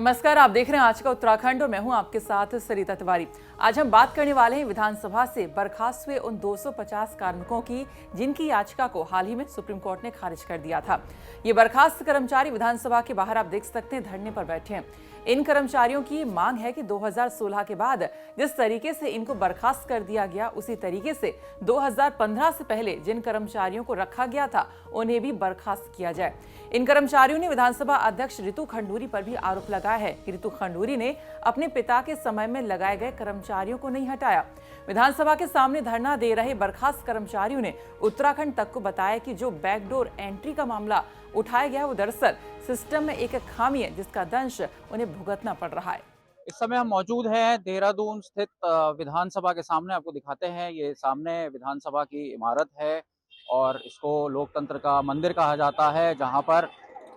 नमस्कार, आप देख रहे हैं आज का उत्तराखंड और मैं हूं आपके साथ सरिता तिवारी। आज हम बात करने वाले हैं विधानसभा से बर्खास्त हुए उन 250 कार्मिकों की जिनकी याचिका को हाल ही में सुप्रीम कोर्ट ने खारिज कर दिया था। ये बर्खास्त कर्मचारी विधानसभा के बाहर आप देख सकते हैं धरने पर बैठे हैं। इन कर्मचारियों की मांग है कि 2016 के बाद जिस तरीके से इनको बर्खास्त कर दिया गया उसी तरीके से 2015 से पहले जिन कर्मचारियों को रखा गया था उन्हें भी बर्खास्त किया जाए। इन कर्मचारियों ने विधानसभा अध्यक्ष रितु खंडूरी पर भी आरोप लगाया है कि रितु खंडूरी ने अपने पिता के समय में लगाए गए कर्मचारियों को नहीं हटाया। विधानसभा के सामने धरना दे रहे बर्खास्त कर्मचारियों ने उत्तराखंड तक को बताया कि जो बैकडोर एंट्री का मामला उठाया गया वो दरअसल सिस्टम में एक खामी है जिसका दंश उन्हें भुगतना पड़ रहा है। इस समय हम मौजूद हैं देहरादून स्थित विधानसभा के सामने। आपको दिखाते हैं, ये सामने विधानसभा की इमारत है और इसको लोकतंत्र का मंदिर कहा जाता है, जहां पर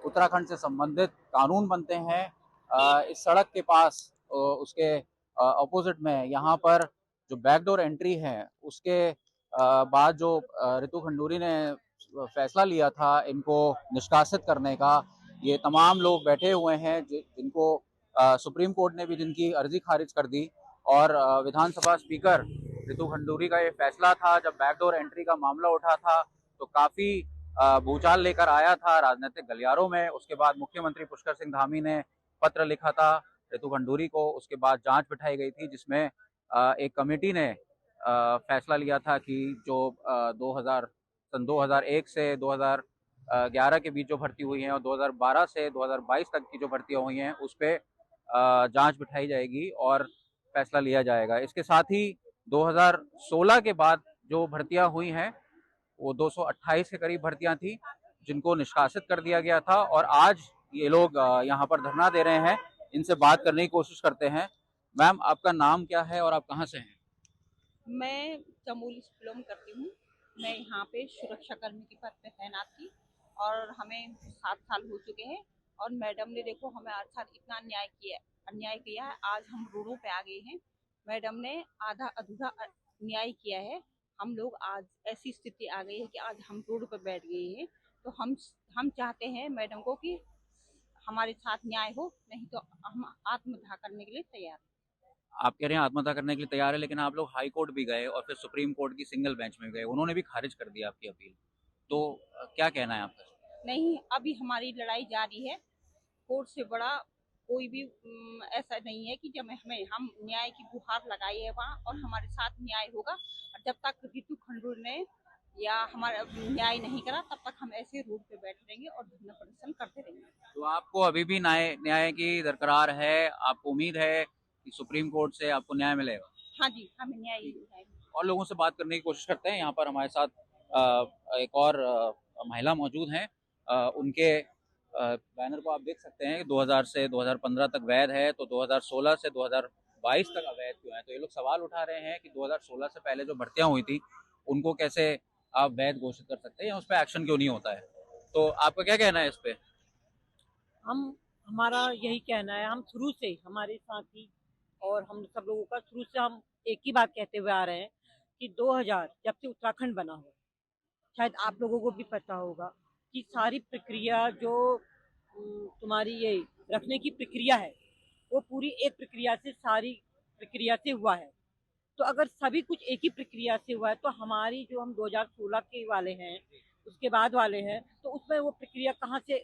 उत्तराखंड से संबंधित कानून बनते हैं। इस सड़क के पास उसके अपोजिट में यहाँ पर जो बैकडोर एंट्री है उसके बाद जो रितु खंडूरी ने फैसला लिया था इनको निष्कासित करने का, ये तमाम लोग बैठे हुए हैं जिनको सुप्रीम कोर्ट ने भी जिनकी अर्जी खारिज कर दी। और विधानसभा स्पीकर रितु खंडूरी का ये फैसला था, जब बैकडोर एंट्री का मामला उठा था तो काफी भूचाल लेकर आया था राजनीतिक गलियारों में। उसके बाद मुख्यमंत्री पुष्कर सिंह धामी ने पत्र लिखा था रितु खंडूरी को। उसके बाद जांच बिठाई गई थी जिसमें एक कमेटी ने फैसला लिया था कि जो 2001 से 2011 के बीच जो भर्ती हुई हैं और 2012 से 2022 तक की जो भर्तियां हुई हैं उस पर जांच बिठाई जाएगी और फैसला लिया जाएगा। इसके साथ ही 2016 के बाद जो भर्तियां हुई हैं वो 228 के करीब भर्तियां थी जिनको निष्कासित कर दिया गया था। और आज ये लोग यहाँ पर धरना दे रहे हैं। इनसे बात करने की कोशिश करते हैं। मैम, आपका नाम क्या है और आप कहाँ से हैं? मैं चमोली से बिलोंग करती हूँ। मैं यहाँ पे सुरक्षा कर्मी के पद पे तैनात थी और हमें 7 साल हो चुके हैं। और मैडम ने देखो हमें आज साल इतना अन्याय किया है। आज हम रोडों पे आ गए हैं। मैडम ने आधा अधूरा न्याय किया है। हम लोग आज ऐसी स्थिति आ गई है कि आज हम रोड पर बैठ गए हैं। तो हम चाहते हैं मैडम को कि हमारे साथ न्याय हो, नहीं तो हम आत्मदाह करने के लिए तैयार हैं। आप कह रहे हैं आत्महत्या करने के लिए तैयार है, लेकिन आप लोग हाई कोर्ट भी गए और फिर सुप्रीम कोर्ट की सिंगल बेंच में गए, उन्होंने भी खारिज कर दिया आपकी अपील। तो क्या कहना है आपका? नहीं, अभी हमारी लड़ाई जारी है। कोर्ट से बड़ा कोई भी ऐसा नहीं है कि जब हम न्याय की गुहार लगाई है वहाँ और हमारे साथ न्याय होगा। और जब तक रितु खंडूर ने या हमारा न्याय नहीं करा तब तक हम ऐसे रोड पे बैठे रहेंगे और धरना प्रदर्शन करते रहेंगे। तो आपको अभी भी न्याय न्याय की दरकरार है? आपको उम्मीद है कि सुप्रीम कोर्ट से आपको न्याय मिलेगा? हाँ जी, हमें न्याय ही मिला है। और लोगों से बात करने की कोशिश करते हैं। यहाँ पर हमारे साथ एक और महिला मौजूद हैं। उनके बैनर को आप देख सकते हैं कि 2000 से 2015 तक वैध है, तो 2016 से 2022 तक अवैध क्यों है? तो ये लोग सवाल उठा रहे हैं कि 2016 से पहले जो भर्तियां हुई थी उनको कैसे आप वैध घोषित कर सकते हैं या उस पर एक्शन क्यों नहीं होता है? तो आपका क्या कहना है इस पे? हमारा यही कहना है। हम शुरू से हमारे साथी और हम सब लोगों का शुरू से हम एक ही बात कहते हुए आ रहे हैं कि 2000 जब से उत्तराखंड बना हो, शायद आप लोगों को भी पता होगा कि सारी प्रक्रिया जो तुम्हारी ये रखने की प्रक्रिया है वो पूरी एक प्रक्रिया से सारी प्रक्रिया से हुआ है। तो अगर सभी कुछ एक ही प्रक्रिया से हुआ है तो हमारी जो हम 2016 के वाले हैं उसके बाद वाले हैं तो उसमें वो प्रक्रिया कहाँ से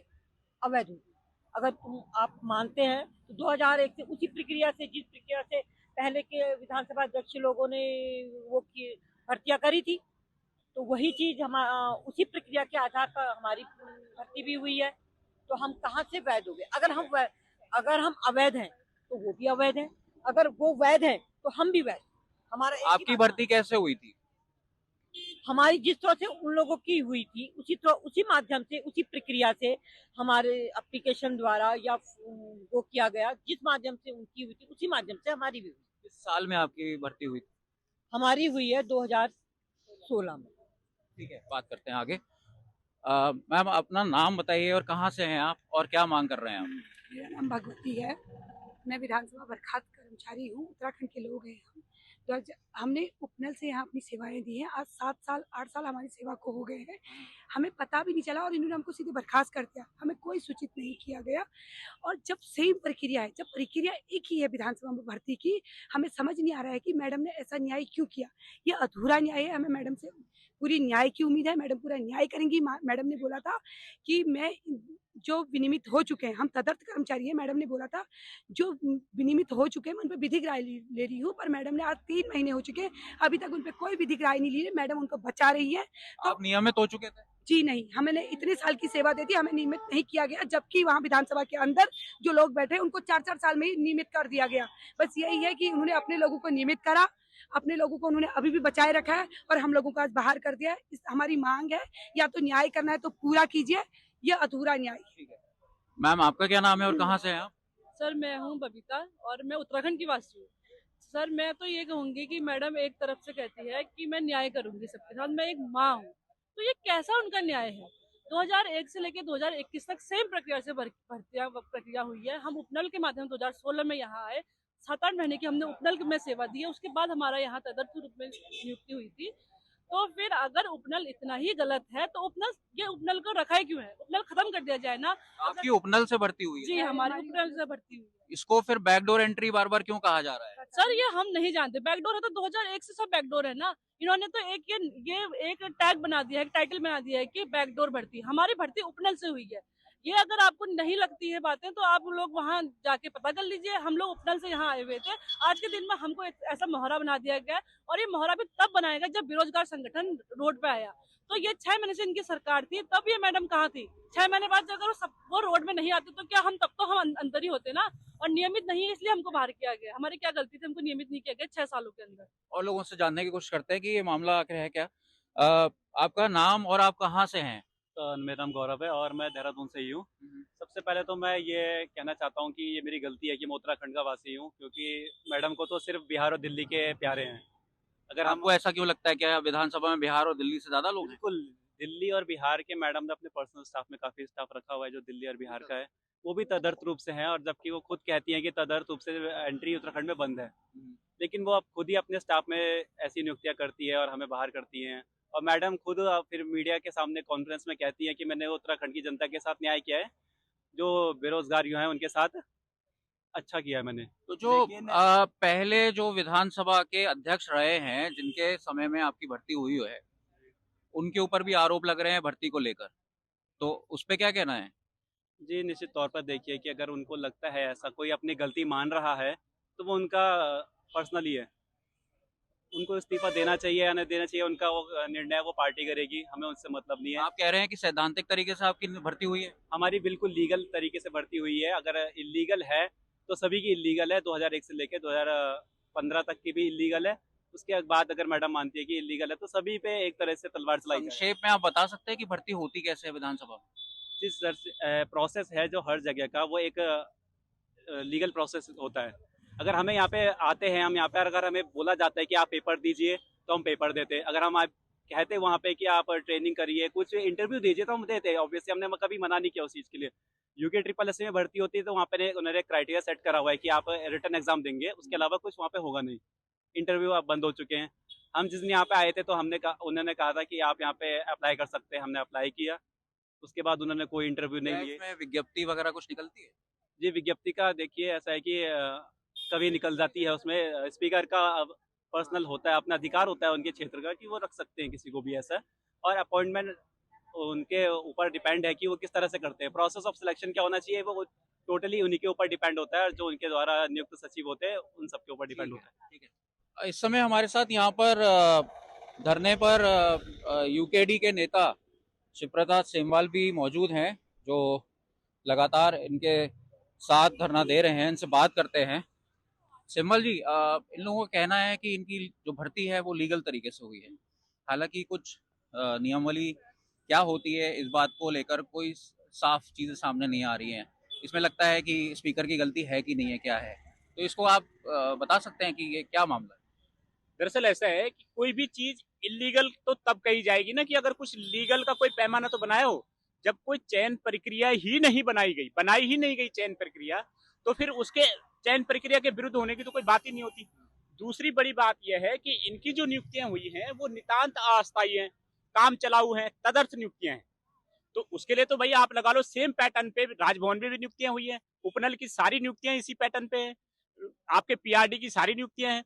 अवैध होगी? अगर आप मानते हैं तो 2001 से उसी प्रक्रिया से, जिस प्रक्रिया से पहले के विधानसभा अध्यक्ष लोगों ने वो की भर्तियां करी थी, तो वही चीज हम उसी प्रक्रिया के आधार पर हमारी भर्ती भी हुई है। तो हम कहाँ से वैध हो गए? अगर हम अवैध हैं तो वो भी अवैध है, अगर वो वैध है तो हम भी वैध। हमारा एक ही आपकी भर्ती कैसे हुई थी? हमारी जिस तरह से उन लोगों की हुई थी उसी माध्यम से, उसी प्रक्रिया से हमारे एप्लीकेशन द्वारा या वो किया गया, जिस माध्यम से उनकी हुई थी उसी माध्यम से हमारी भी हुई। किस साल में आपकी भर्ती हुई थी? हमारी हुई है 2016 में। ठीक है, बात करते हैं आगे। मैम, अपना नाम बताइए और कहाँ से हैं आप और क्या मांग कर रहे हैं आप? मेरा नाम भगवती है। मैं विधानसभा बर्खास्त कर्मचारी हूँ। उत्तराखंड के लोग हैं हम। हमने उपनल से यहाँ अपनी सेवाएं दी हैं। आज 7 साल 8 साल हमारी सेवा को हो गए हैं। हमें पता भी नहीं चला और इन्होंने हमको सीधे बर्खास्त कर दिया, हमें कोई सूचित नहीं किया गया। और जब सेम प्रक्रिया है, जब प्रक्रिया एक ही है विधानसभा में भर्ती की, हमें समझ नहीं आ रहा है कि मैडम ने ऐसा न्याय क्यों किया। ये अधूरा न्याय है, हमें मैडम से पूरी न्याय की उम्मीद है, मैडम पूरा न्याय करेंगी। मैडम ने बोला था कि मैं जो विनियमित हो चुके हैं, हम तदर्थ कर्मचारी हैं, मैडम ने बोला था जो विनियमित हो चुके हैं मैं उन पर विधिक राय ले रही हूँ, पर मैडम ने आज 3 महीने हो चुके हैं, अभी तक उन पर कोई विधिक राय नहीं ली है। मैडम उनको बचा रही है। आप नियमित हो चुके थे? जी नहीं, हमने इतने साल की सेवा दे दी, हमें नियमित नहीं किया गया, जबकि वहाँ विधानसभा के अंदर जो लोग बैठे उनको 4-4 साल में ही नियमित कर दिया गया। बस यही है कि उन्होंने अपने लोगों को नियमित करा, अपने लोगों को उन्होंने अभी भी बचाए रखा है और हम लोगों को आज बाहर कर दिया है। हमारी मांग है, या तो न्याय करना है तो पूरा कीजिए, यह अधूरा न्याय। मैम, आपका क्या नाम है और कहाँ से हैं आप? सर मैं हूं बबीता और मैं उत्तराखंड की वासी हूँ। सर मैं तो ये कहूंगी कि मैडम एक तरफ से कहती है कि मैं न्याय करूंगी सबके साथ, मैं एक माँ हूँ, तो ये कैसा उनका न्याय है। 2001 से लेकर 2021 तक सेम प्रक्रिया से प्रक्रिया हुई है। हम उपनल के माध्यम 2016 में यहाँ आए, 7-8 महीने की हमने उपनल में सेवा दी है, उसके बाद हमारा यहाँ तदर्थ रूप में नियुक्ति हुई थी। तो फिर अगर उपनल इतना ही गलत है तो उपनल को रखा है क्यों है, उपनल खत्म कर दिया जाए ना। आपकी उपनल से भर्ती हुई है? जी हमारी उपनल से भर्ती हुई है। इसको फिर बैकडोर एंट्री बार बार क्यों कहा जा रहा है? सर ये हम नहीं जानते, बैकडोर है तो 2001 से सब बैकडोर है ना। इन्होंने तो ये एक टैग बना दिया है, एक टाइटल बना दिया है कि बैकडोर भर्ती। हमारी भर्ती उपनल से हुई है। ये अगर आपको नहीं लगती है बातें तो आप लोग वहाँ जाके पता कर लीजिए। हम लोग उपनल से यहाँ आए हुए थे, आज के दिन में हमको ऐसा मोहरा बना दिया गया और ये मोहरा भी तब बनाएगा जब बेरोजगार संगठन रोड पे आया। तो ये 6 महीने से इनकी सरकार थी, तब ये मैडम कहाँ थी? 6 महीने बाद अगर वो रोड में नहीं आते तो क्या हम तब तो हम अंदर ही होते ना। और नियमित नहीं है इसलिए हमको बाहर किया गया। हमारी क्या गलती थी, हमको नियमित नहीं किया गया 6 सालों के अंदर। और लोगों से जानने की कोशिश करते हैं कि ये मामला आखिर है क्या। आपका नाम और आप कहाँ से हैं? मेरा नाम गौरव है और मैं देहरादून से ही हूँ। सबसे पहले तो मैं ये कहना चाहता हूँ कि ये मेरी गलती है कि मैं उत्तराखंड का वासी हूँ, क्योंकि मैडम को तो सिर्फ बिहार और दिल्ली के प्यारे हैं। अगर हम आपको ऐसा क्यों लगता है? क्या विधानसभा में बिहार और दिल्ली से ज्यादा लोग हैं? बिल्कुल, दिल्ली और बिहार के मैडम ने अपने पर्सनल स्टाफ में काफ़ी स्टाफ रखा हुआ है जो दिल्ली और बिहार का है, वो भी तदर्थ रूप से हैं। और जबकि वो खुद कहती हैं कि तदर्थ रूप से एंट्री उत्तराखंड में बंद है, लेकिन वो अब खुद ही अपने स्टाफ में ऐसी नियुक्तियाँ करती है और हमें बाहर करती हैं। और मैडम खुद फिर मीडिया के सामने कॉन्फ्रेंस में कहती है कि मैंने उत्तराखंड की जनता के साथ न्याय किया है, जो बेरोजगार युवा हैं उनके साथ अच्छा किया है मैंने। तो जो पहले जो विधानसभा के अध्यक्ष रहे हैं, जिनके समय में आपकी भर्ती हुई है, उनके ऊपर भी आरोप लग रहे हैं भर्ती को लेकर, तो उस पे क्या कहना है? जी निश्चित तौर पर देखिए कि अगर उनको लगता है ऐसा कोई अपनी गलती मान रहा है तो वो उनका पर्सनली है, उनको इस्तीफा देना चाहिए या नहीं देना चाहिए उनका वो निर्णय वो पार्टी करेगी, हमें उनसे मतलब नहीं है। आप कह रहे हैं कि सैद्धांतिक तरीके से आपकी भर्ती हुई है? हमारी बिल्कुल लीगल तरीके से भर्ती हुई है। अगर इलीगल है तो सभी की इलीगल है, 2001 से लेकर 2015 तक की भी इलीगल है। उसके बाद अगर मैडम मानती है कि इलीगल है तो सभी पे एक तरह से तलवार चलाई जाए। संक्षेप में आप बता सकते हैं कि भर्ती होती कैसे है विधानसभा में? जिस प्रोसेस है जो हर जगह का, वो एक लीगल प्रोसेस होता है। अगर हमें यहाँ पे आते हैं, हम यहाँ पे अगर हमें बोला जाता है कि आप पेपर दीजिए तो हम पेपर देते हैं। अगर हम आप कहते हैं वहाँ पे कि आप ट्रेनिंग करिए, कुछ इंटरव्यू दीजिए तो हम देते हैं। ऑब्वियसली हमने कभी मना नहीं किया उस चीज़ के लिए। यूके SSS में भर्ती होती है तो वहाँ पे उन्होंने क्राइटेरिया सेट करा हुआ है कि आप रिटन एग्जाम देंगे, उसके अलावा कुछ वहाँ पे होगा नहीं। इंटरव्यू अब बंद हो चुके हैं। हम जिस दिन यहाँ पे आए थे तो उन्होंने कहा था कि आप यहाँ पे अप्लाई कर सकते हैं, हमने अप्लाई किया, उसके बाद उन्होंने कोई इंटरव्यू नहीं लिए। इसमें विज्ञप्ति वगैरह कुछ निकलती है? जी विज्ञप्ति का देखिए ऐसा है कि कभी निकल जाती है, उसमें स्पीकर का पर्सनल होता है, अपना अधिकार होता है उनके क्षेत्र का कि वो रख सकते हैं किसी को भी ऐसा। और अपॉइंटमेंट उनके ऊपर डिपेंड है कि वो किस तरह से करते हैं। प्रोसेस ऑफ सिलेक्शन क्या होना चाहिए वो टोटली उन्हीं के ऊपर डिपेंड होता है, और जो उनके द्वारा नियुक्त सचिव होते हैं उन सबके ऊपर डिपेंड होता है। ठीक है। इस समय हमारे साथ यहाँ पर धरने पर यूकेडी के नेता शिवप्रताप सेमवाल भी मौजूद हैं, जो लगातार इनके साथ धरना दे रहे हैं। इनसे बात करते हैं। सेमवाल जी, इन लोगों का कहना है कि इनकी जो भर्ती है वो लीगल तरीके से हुई है, हालांकि कुछ नियमावली क्या होती है इस बात को लेकर कोई साफ चीजें सामने नहीं आ रही हैं। इसमें लगता है कि स्पीकर की गलती है कि नहीं है, क्या है, तो इसको आप बता सकते हैं कि ये क्या मामला है? दरअसल ऐसा है कि कोई भी चीज इलीगल तो तब कही जाएगी ना कि अगर कुछ लीगल का कोई पैमाना तो बनाया हो। जब कोई चयन प्रक्रिया ही नहीं बनाई ही नहीं गई चयन प्रक्रिया, तो फिर उसके चयन प्रक्रिया के विरुद्ध होने की तो कोई बात ही नहीं होती। दूसरी बड़ी बात यह है कि इनकी जो नियुक्तियां हुई हैं वो नितांत अस्थायी हैं। काम चलाऊ हैं, तदर्थ नियुक्तियां हैं। तो उसके लिए तो भाई आप लगा लो सेम पैटर्न पे राजभवन में भी नियुक्तियां हुई हैं, उपनल की सारी नियुक्तियां इसी पैटर्न पे हैं, आपके पीआरडी की सारी नियुक्तियां हैं।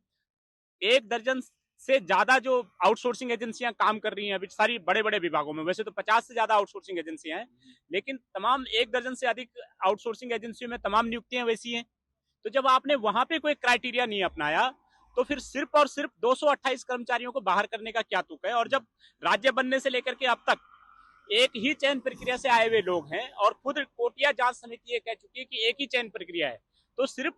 1 दर्जन से ज्यादा जो आउटसोर्सिंग एजेंसियां काम कर रही हैं अभी सारी बड़े बड़े विभागों में, वैसे तो 50 से ज्यादा आउटसोर्सिंग एजेंसियां हैं, लेकिन तमाम 1 दर्जन से अधिक आउटसोर्सिंग एजेंसियों में तमाम नियुक्तियां वैसी हैं। तो जब आपने वहां पे कोई क्राइटेरिया नहीं अपनाया तो फिर सिर्फ और सिर्फ 228 कर्मचारियों को बाहर करने का क्या तुक है। और जब राज्य बनने से लेकर के अब तक एक ही चयन प्रक्रिया से आए हुए लोग हैं और खुद कोटिया जांच समिति ये कह चुकी है कि एक ही चयन प्रक्रिया है, तो सिर्फ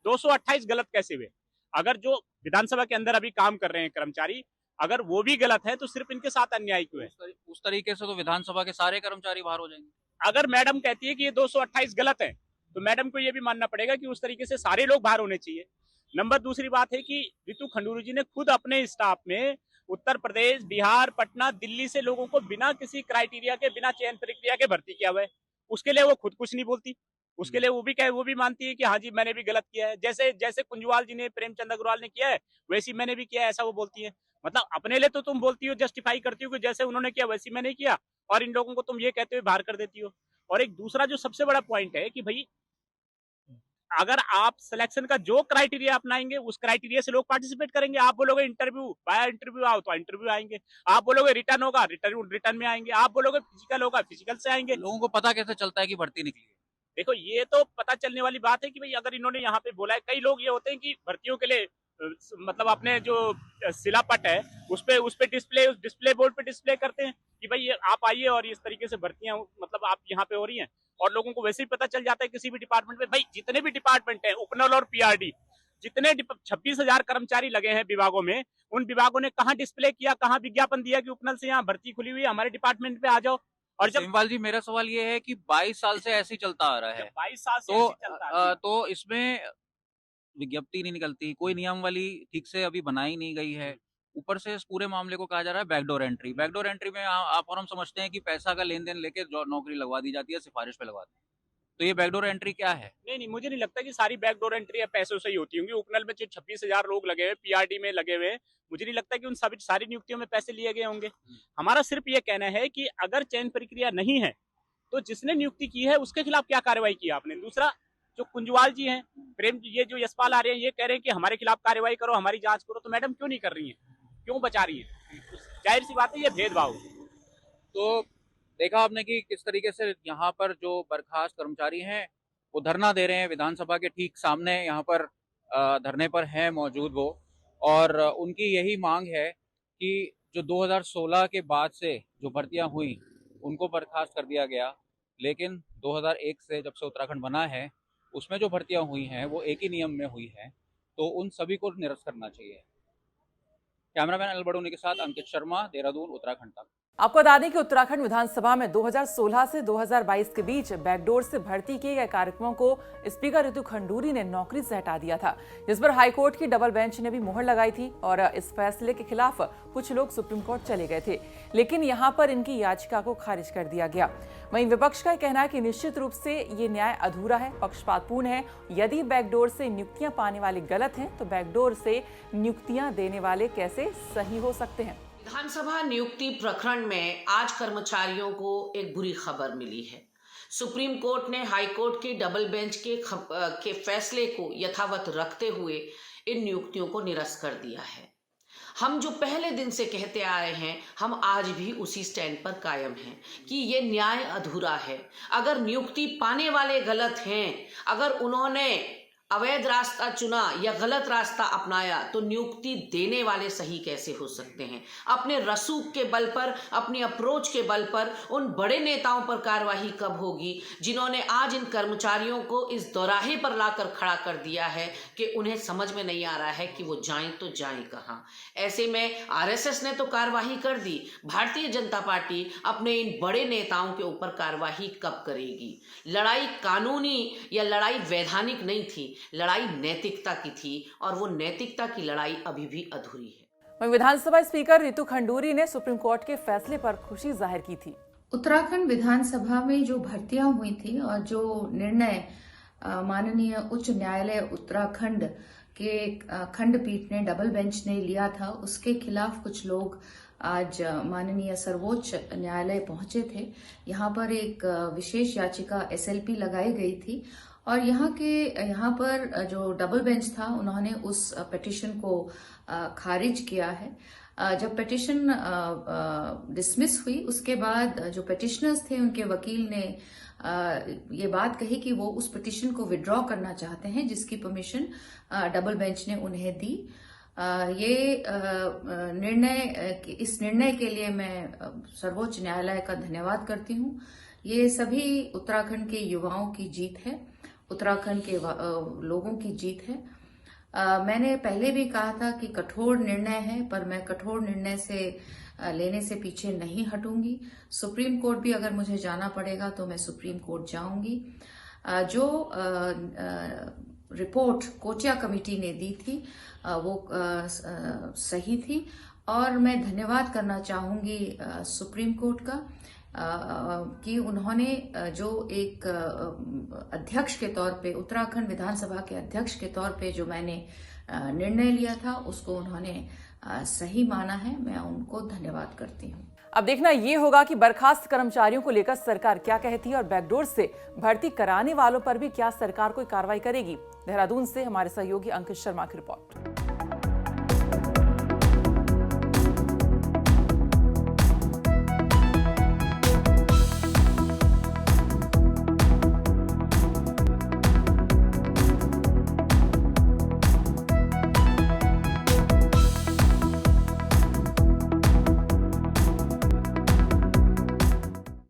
228 गलत कैसे हुए? अगर जो विधानसभा के अंदर अभी काम कर रहे हैं कर्मचारी, अगर वो भी गलत है तो सिर्फ इनके साथ अन्याय क्यों है? उस तरीके से तो विधानसभा के सारे कर्मचारी बाहर हो जाएंगे। अगर मैडम कहती है कि ये 228 गलत है तो मैडम को ये भी मानना पड़ेगा कि उस तरीके से सारे लोग बाहर होने चाहिए। नंबर दूसरी बात है कि रितु खंडूरी जी ने खुद अपने स्टाफ में उत्तर प्रदेश, बिहार, पटना, दिल्ली से लोगों को बिना किसी क्राइटेरिया के, बिना चयन प्रक्रिया के भर्ती किया हुआ है। उसके लिए वो खुद कुछ नहीं बोलती, उसके लिए वो भी मानती है कि हाँ जी मैंने भी गलत किया है। जैसे कुंजवाल जी ने, प्रेमचंद अग्रवाल ने किया है वैसे मैंने भी किया है, ऐसा वो बोलती है। मतलब अपने लिए तो तुम बोलती हो, जस्टिफाई करती हो कि जैसे उन्होंने किया वैसे मैंने किया, और इन लोगों को तुम ये कहते हुए बाहर कर देती हो। और एक दूसरा जो सबसे बड़ा पॉइंट है कि भाई अगर आप सिलेक्शन का जो क्राइटेरिया अपनाएंगे उस क्राइटेरिया से लोग पार्टिसिपेट करेंगे। आप बोलोगे इंटरव्यू, बाया इंटरव्यू आओ तो इंटरव्यू आएंगे, आप बोलोगे रिटर्न होगा, रिटर्न में आएंगे, आप बोलोगे फिजिकल होगा, फिजिकल से आएंगे। लोगों को पता कैसे चलता है कि भर्ती निकली है? देखो ये तो पता चलने वाली बात है कि भाई अगर इन्होंने यहाँ पे बोला है, कई लोग ये होते हैं कि भर्तियों के लिए मतलब अपने जो शिलापट है उस पे डिस्प्ले बोर्ड पे डिस्प्ले करते हैं कि भाई आप आइए और इस तरीके से भर्तियां मतलब आप यहाँ पे हो रही हैं, और लोगों को वैसे ही पता चल जाता है किसी भी डिपार्टमेंट में। भाई जितने भी डिपार्टमेंट हैं, उपनल और पीआरडी, जितने 26,000 कर्मचारी लगे हैं विभागों में, उन विभागों ने कहाँ डिस्प्ले किया, कहाँ विज्ञापन दिया कि उपनल से यहाँ भर्ती खुली हुई है, हमारे डिपार्टमेंट पे आ जाओ। और जब सिमवाल जी, मेरा सवाल ये है कि 22 साल से ऐसे ही चलता आ रहा है, 22 साल से ऐसे चलता आ रहा है, तो इसमें विज्ञप्ति नहीं निकलती, कोई नियमावली ठीक से अभी बनाई नहीं गई है। ऊपर से इस पूरे मामले को कहा जा रहा है बैकडोर एंट्री। बैकडोर एंट्री में आप और हम समझते हैं कि पैसा का लेन देन लेके नौकरी लगवा दी जाती है, सिफारिश पे लगवाती है। तो ये बैकडोर एंट्री क्या है? नहीं, मुझे नहीं लगता कि सारी बैकडोर एंट्री या पैसों से ही होती होंगी। उपनल में जो 26,000 लोग लगे हुए, पीआरडी में लगे हुए, मुझे नहीं लगता कि उन सारी नियुक्तियों में पैसे लिए गए होंगे। हमारा सिर्फ ये कहना है कि अगर चयन प्रक्रिया नहीं है तो जिसने नियुक्ति की है उसके खिलाफ क्या कार्रवाई की आपने। दूसरा, जो कुंजवाल जी हैं, ये जो यशपाल आ रहे हैं, ये कह रहे हैं कि हमारे खिलाफ कार्रवाई करो, हमारी जांच करो, तो मैडम क्यों नहीं कर रही है, क्यों बचा रही है? जाहिर सी बात है ये भेदभाव। तो देखा आपने कि किस तरीके से यहाँ पर जो बर्खास्त कर्मचारी हैं वो धरना दे रहे हैं, विधानसभा के ठीक सामने यहाँ पर धरने पर हैं मौजूद वो, और उनकी यही मांग है कि जो 2016 के बाद से जो भर्तियां हुई उनको बर्खास्त कर दिया गया, लेकिन 2001 से जब से उत्तराखंड बना है उसमें जो भर्तियां हुई हैं वो एक ही नियम में हुई हैं, तो उन सभी को निरस्त करना चाहिए। कैमरामैन अनिल बड़ोनी के साथ अंकित शर्मा, देहरादून, उत्तराखंड तक। आपको बता दें कि उत्तराखंड विधानसभा में 2016 से 2022 के बीच बैकडोर से भर्ती किए गए कार्यक्रमों को स्पीकर रितु खंडूरी ने नौकरी से हटा दिया था, जिस पर हाईकोर्ट की डबल बेंच ने भी मुहर लगाई थी और इस फैसले के खिलाफ कुछ लोग सुप्रीम कोर्ट चले गए थे, लेकिन यहां पर इनकी याचिका को खारिज कर दिया गया। वहीं विपक्ष का कहना है कि निश्चित रूप से ये न्याय अधूरा है, पक्षपातपूर्ण है। यदि बैकडोर से नियुक्तियां पाने वाले गलत हैं तो बैकडोर से नियुक्तियां देने वाले कैसे सही हो सकते हैं? विधानसभा नियुक्ति प्रकरण में आज कर्मचारियों को एक बुरी खबर मिली है। सुप्रीम कोर्ट ने हाई कोर्ट की डबल बेंच के फैसले को यथावत रखते हुए इन नियुक्तियों को निरस्त कर दिया है। हम जो पहले दिन से कहते आ रहे हैं, हम आज भी उसी स्टैंड पर कायम हैं कि ये न्याय अधूरा है। अगर नियुक्ति पाने वाले गलत हैं, अगर उन्होंने अवैध रास्ता चुना या गलत रास्ता अपनाया, तो नियुक्ति देने वाले सही कैसे हो सकते हैं? अपने रसूख के बल पर, अपनी अप्रोच के बल पर उन बड़े नेताओं पर कार्रवाई कब होगी जिन्होंने आज इन कर्मचारियों को इस दोराहे पर लाकर खड़ा कर दिया है कि उन्हें समझ में नहीं आ रहा है कि वो जाएं तो जाएं कहां। ऐसे में आरएसएस ने तो कार्रवाई कर दी, भारतीय जनता पार्टी अपने इन बड़े नेताओं के ऊपर कार्रवाई कब करेगी? लड़ाई कानूनी या लड़ाई वैधानिक नहीं थी, लड़ाई नैतिकता की थी, और वो नैतिकता की लड़ाई अभी भी अधूरी है। वहीं विधानसभा स्पीकर रितु खंडूरी ने सुप्रीम कोर्ट के फैसले पर खुशी जाहिर की थी। उत्तराखंड विधानसभा में जो भर्तियां हुई थी और जो निर्णय माननीय उच्च न्यायालय उत्तराखंड के खंडपीठ ने, डबल बेंच ने लिया था, उसके खिलाफ कुछ लोग आज माननीय सर्वोच्च न्यायालय पहुंचे थे। यहाँ पर एक विशेष याचिका SLP लगाई गई थी और यहाँ पर जो डबल बेंच था उन्होंने उस पिटीशन को खारिज किया है। जब पिटीशन डिसमिस हुई उसके बाद जो पिटिशनर्स थे उनके वकील ने ये बात कही कि वो उस पिटीशन को विड्रॉ करना चाहते हैं, जिसकी परमिशन डबल बेंच ने उन्हें दी। इस निर्णय के लिए मैं सर्वोच्च न्यायालय का धन्यवाद करती हूँ। ये सभी उत्तराखंड के युवाओं की जीत है, उत्तराखंड के लोगों की जीत है। मैंने पहले भी कहा था कि कठोर निर्णय है, पर मैं कठोर निर्णय से लेने से पीछे नहीं हटूंगी। सुप्रीम कोर्ट भी अगर मुझे जाना पड़ेगा तो मैं सुप्रीम कोर्ट जाऊंगी। जो रिपोर्ट कोचिया कमेटी ने दी थी वो सही थी और मैं धन्यवाद करना चाहूंगी सुप्रीम कोर्ट का कि उन्होंने जो एक अध्यक्ष के तौर पे, उत्तराखंड विधानसभा के अध्यक्ष के तौर पे जो मैंने निर्णय लिया था उसको उन्होंने सही माना है। मैं उनको धन्यवाद करती हूँ। अब देखना ये होगा कि बर्खास्त कर्मचारियों को लेकर सरकार क्या कहती है और बैकडोर से भर्ती कराने वालों पर भी क्या सरकार कोई कार्रवाई करेगी। देहरादून से हमारे सहयोगी अंकित शर्मा की रिपोर्ट।